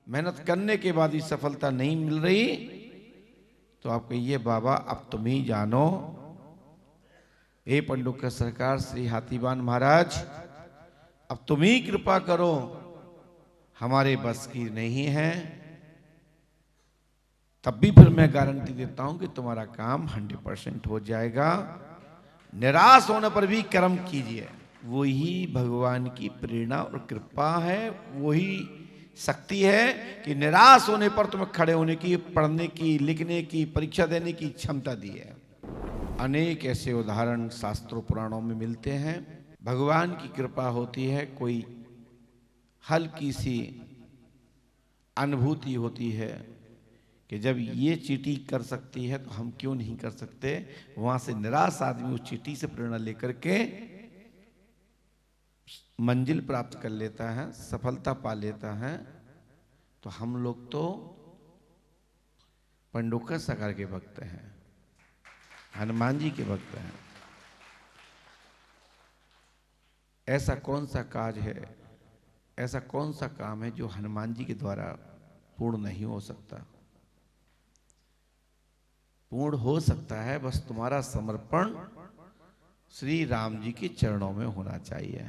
मेहनत करने के बाद भी सफलता नहीं मिल रही, तो आप कहिए बाबा अब तुम ही जानो। हे पंडुका सरकार श्री हाथीवान महाराज, अब तुम ही कृपा करो, हमारे बस की नहीं है। तब भी फिर मैं गारंटी देता हूं कि तुम्हारा काम 100% हो जाएगा। निराश होने पर भी कर्म कीजिए, वही भगवान की प्रेरणा और कृपा है, वही शक्ति है कि निराश होने पर तुम्हें खड़े होने की, पढ़ने की, लिखने की, परीक्षा देने की क्षमता दी है। अनेक ऐसे उदाहरण शास्त्रों पुराणों में मिलते हैं। भगवान की कृपा होती है, कोई हल्की सी अनुभूति होती है कि जब ये चींटी कर सकती है तो हम क्यों नहीं कर सकते। वहां से निराश आदमी उस चींटी से प्रेरणा लेकर के मंजिल प्राप्त कर लेता है, सफलता पा लेता है। तो हम लोग तो पंडुका सरकार के भक्त हैं, हनुमान जी के भक्त हैं। ऐसा कौन सा काज है, ऐसा कौन सा काम है जो हनुमान जी के द्वारा पूर्ण नहीं हो सकता। पूर्ण हो सकता है, बस तुम्हारा समर्पण श्री राम जी के चरणों में होना चाहिए।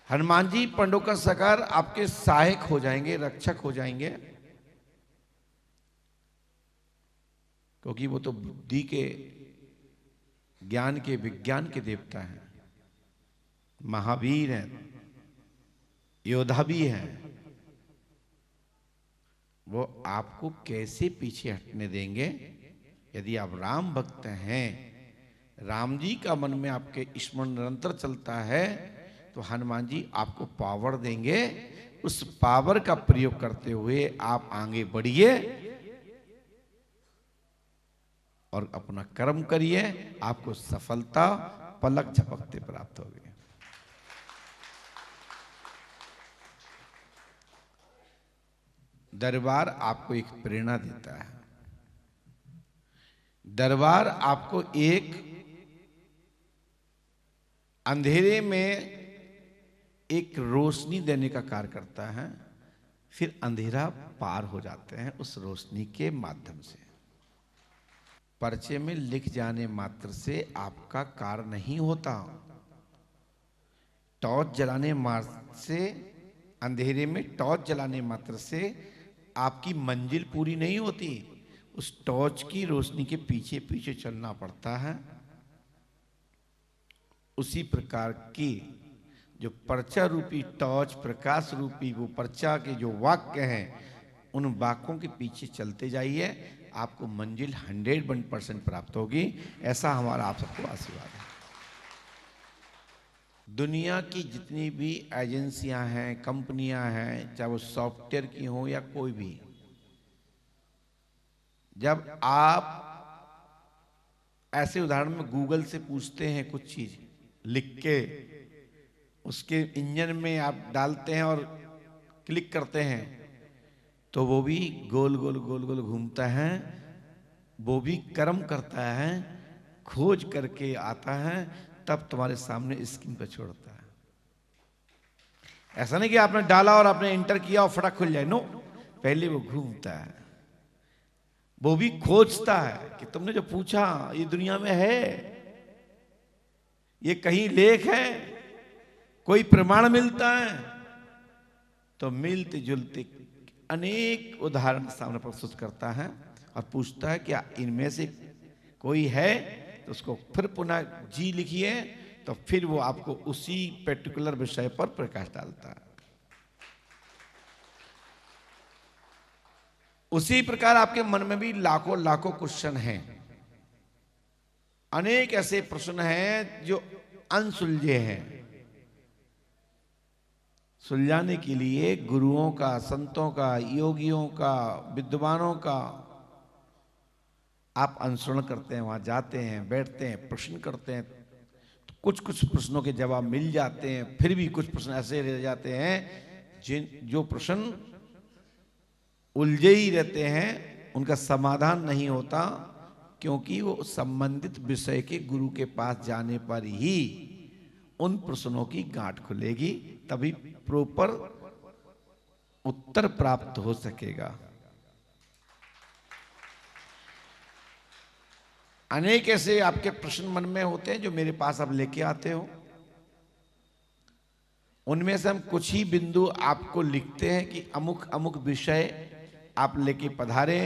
हनुमान जी पंडुका सरकार आपके सहायक हो जाएंगे, रक्षक हो जाएंगे, क्योंकि वो तो बुद्धि के, ज्ञान के, विज्ञान के देवता हैं, महावीर हैं, योद्धा भी हैं। वो आपको कैसे पीछे हटने देंगे। यदि आप राम भक्त हैं, राम जी का मन में आपके स्मरण निरंतर चलता है, तो हनुमान जी आपको पावर देंगे। उस पावर का प्रयोग करते हुए आप आगे बढ़िए और अपना कर्म करिए, आपको सफलता पलक झपकते प्राप्त होगी। दरबार आपको एक प्रेरणा देता है। दरबार आपको एक अंधेरे में एक रोशनी देने का कार्य करता है, फिर अंधेरा पार हो जाते हैं उस रोशनी के माध्यम से। पर्चे में लिख जाने मात्र से आपका कार्य नहीं होता। टॉर्च जलाने मात्र से, अंधेरे में टॉर्च जलाने मात्र से आपकी मंजिल पूरी नहीं होती। उस टॉर्च की रोशनी के पीछे पीछे चलना पड़ता है। उसी प्रकार की जो पर्चा रूपी टॉर्च, प्रकाश रूपी वो पर्चा के जो वाक्य हैं, उन वाक्यों के पीछे चलते जाइए, आपको मंजिल 101% प्राप्त होगी। ऐसा हमारा आप सबको आशीर्वाद है। दुनिया की जितनी भी एजेंसियां हैं, कंपनियां हैं, चाहे वो सॉफ्टवेयर की हो या कोई भी, जब आप ऐसे उदाहरण में गूगल से पूछते हैं कुछ चीज लिख के, उसके इंजन में आप डालते हैं और क्लिक करते हैं, तो वो भी गोल गोल गोल गोल घूमता है, वो भी कर्म करता है, खोज करके आता है, तब तुम्हारे सामने स्क्रीन पर छोड़ता है। ऐसा नहीं कि आपने डाला और आपने इंटर किया और फटाक खुल जाए, नो, पहले वो घूमता है, वो भी खोजता है कि तुमने जो पूछा ये दुनिया में है, ये कहीं लेख है, कोई प्रमाण मिलता है। तो मिलते जुलते अनेक उदाहरण सामने प्रस्तुत करता है और पूछता है क्या इनमें से कोई है, तो उसको फिर पुनः जी लिखिए, तो फिर वो आपको उसी पर्टिकुलर विषय पर प्रकाश डालता है। उसी प्रकार आपके मन में भी लाखों लाखों क्वेश्चन हैं, अनेक ऐसे प्रश्न हैं जो अनसुलझे हैं। सुलझाने के लिए गुरुओं का, संतों का, योगियों का, विद्वानों का आप अनुसरण करते हैं, वहां जाते हैं, बैठते हैं, प्रश्न करते हैं, तो कुछ कुछ प्रश्नों के जवाब मिल जाते हैं। फिर भी कुछ प्रश्न ऐसे रह जाते हैं जो प्रश्न उलझे ही रहते हैं, उनका समाधान नहीं होता, क्योंकि वो संबंधित विषय के गुरु के पास जाने पर ही उन प्रश्नों की गांठ खुलेगी, तभी प्रॉपर उत्तर प्राप्त हो सकेगा। अनेक ऐसे आपके प्रश्न मन में होते हैं जो मेरे पास आप लेके आते हो, उनमें से हम कुछ ही बिंदु आपको लिखते हैं कि अमुक अमुक विषय आप लेके पधारे,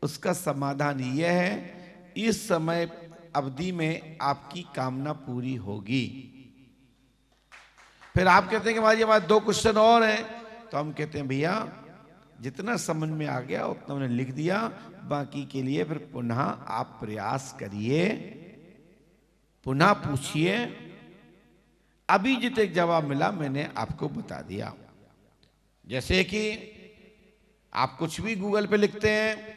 उसका समाधान यह है, इस समय अवधि में आपकी कामना पूरी होगी। फिर आप कहते हैं कि भाई हमारे 2 क्वेश्चन और हैं, तो हम कहते हैं भैया जितना समझ में आ गया उतना मैंने लिख दिया, बाकी के लिए फिर पुनः आप प्रयास करिए, पुनः पूछिए। अभी जितने जवाब मिला मैंने आपको बता दिया। जैसे कि आप कुछ भी गूगल पे लिखते हैं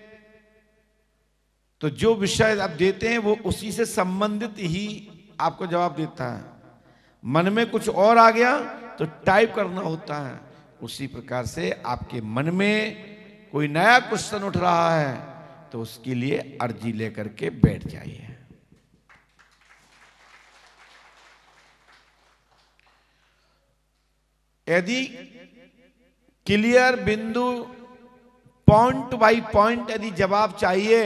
तो जो विषय आप देते हैं वो उसी से संबंधित ही आपको जवाब देता है। मन में कुछ और आ गया तो टाइप करना होता है। उसी प्रकार से आपके मन में कोई नया क्वेश्चन उठ रहा है तो उसके लिए अर्जी लेकर के बैठ जाइए। यदि क्लियर बिंदु पॉइंट बाय पॉइंट यदि जवाब चाहिए,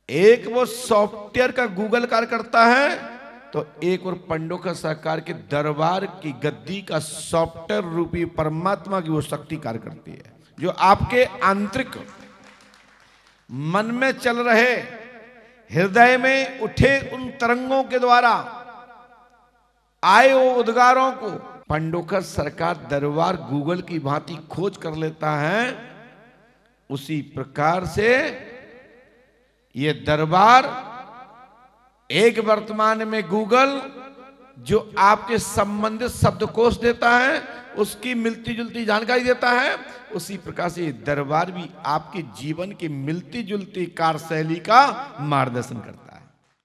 एक वो सॉफ्टवेयर का गूगल कार्य करता है तो एक और पंडोखर सरकार के दरबार की गद्दी का सॉफ्टवेयर रूपी परमात्मा की वो शक्ति कार्य करती है, जो आपके आंतरिक मन में चल रहे, हृदय में उठे उन तरंगों के द्वारा आए वो उद्गारों को पंडोखर सरकार दरबार गूगल की भांति खोज कर लेता है। उसी प्रकार से ये दरबार एक वर्तमान में गूगल जो आपके संबंधित शब्दकोश देता है, उसकी मिलती जुलती जानकारी देता है, उसी प्रकार से ये दरबार भी आपके जीवन की मिलती जुलती कार्यशैली का मार्गदर्शन करता है।